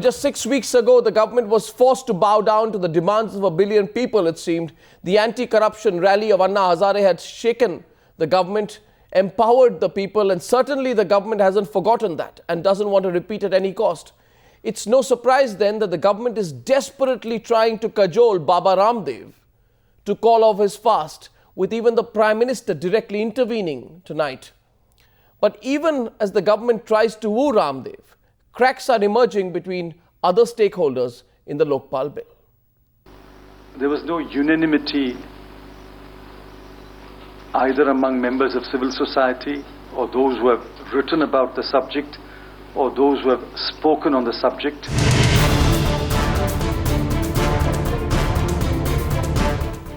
Just 6 weeks ago, the government was forced to bow down to the demands of 1 billion people, it seemed. The anti-corruption rally of Anna Hazare had shaken the government, empowered the people, and certainly the government hasn't forgotten that and doesn't want to repeat at any cost. It's no surprise then that the government is desperately trying to cajole Baba Ramdev to call off his fast, with even the Prime Minister directly intervening tonight. But even as the government tries to woo Ramdev, cracks are emerging between other stakeholders in the Lokpal bill. There was no unanimity either among members of civil society or those who have written about the subject or those who have spoken on the subject.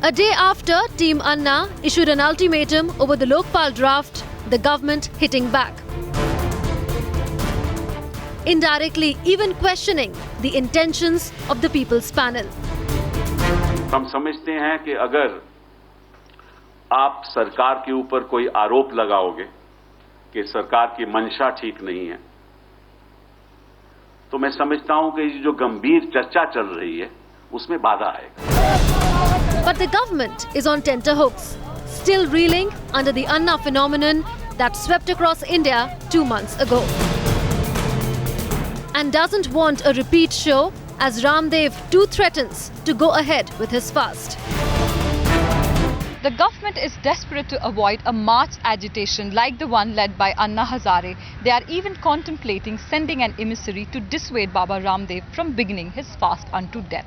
A day after Team Anna issued an ultimatum over the Lokpal draft, the government hitting back, indirectly even questioning the intentions of the People's Panel. हम समझते हैं कि अगर आप सरकार के ऊपर कोई आरोप लगाओगे कि सरकार की मंशा ठीक नहीं है, तो मैं समझता हूं कि जो गंभीर चर्चा चल रही है उसमें बाधा आएगा. But the government is on tenterhooks, still reeling under the Anna phenomenon that swept across India 2 months ago, and doesn't want a repeat show as Ramdev too threatens to go ahead with his fast. The government is desperate to avoid a March agitation like the one led by Anna Hazare. They are even contemplating sending an emissary to dissuade Baba Ramdev from beginning his fast unto death.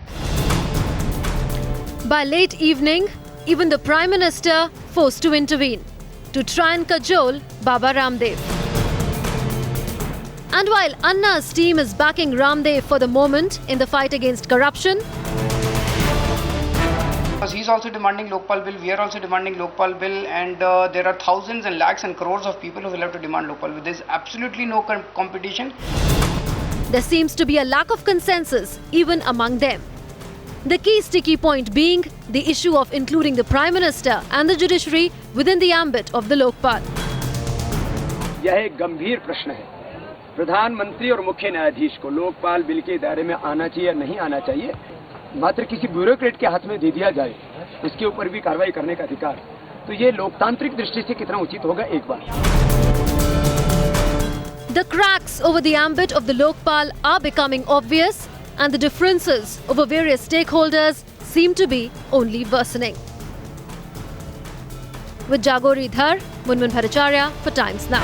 By late evening, even the Prime Minister forced to intervene to try and cajole Baba Ramdev. And while Anna's team is backing Ramdev for the moment in the fight against corruption, he's also demanding Lokpal bill, we are also demanding Lokpal bill, and there are thousands and lakhs and crores of people who will have to demand Lokpal bill. There's absolutely no competition. there seems to be a lack of consensus even among them. The key sticky point being the issue of including the Prime Minister and the judiciary within the ambit of the Lokpal. यह एक गंभीर प्रश्न है. प्रधानमंत्री और मुख्य न्यायाधीश को लोकपाल बिल के दायरे में आना चाहिए या नहीं आना चाहिए, मात्र किसी ब्यूरोक्रेट के हाथ में दे दिया जाए, इसके ऊपर भी कार्रवाई करने का अधिकार, तो ये लोकतांत्रिक दृष्टि से कितना उचित होगा एक बार. The cracks over the ambit of the Lokpal are becoming obvious, and the differences over various stakeholders seem to be only worsening. With Jagori Dhar, Munmun Bhattacharya for Times Now.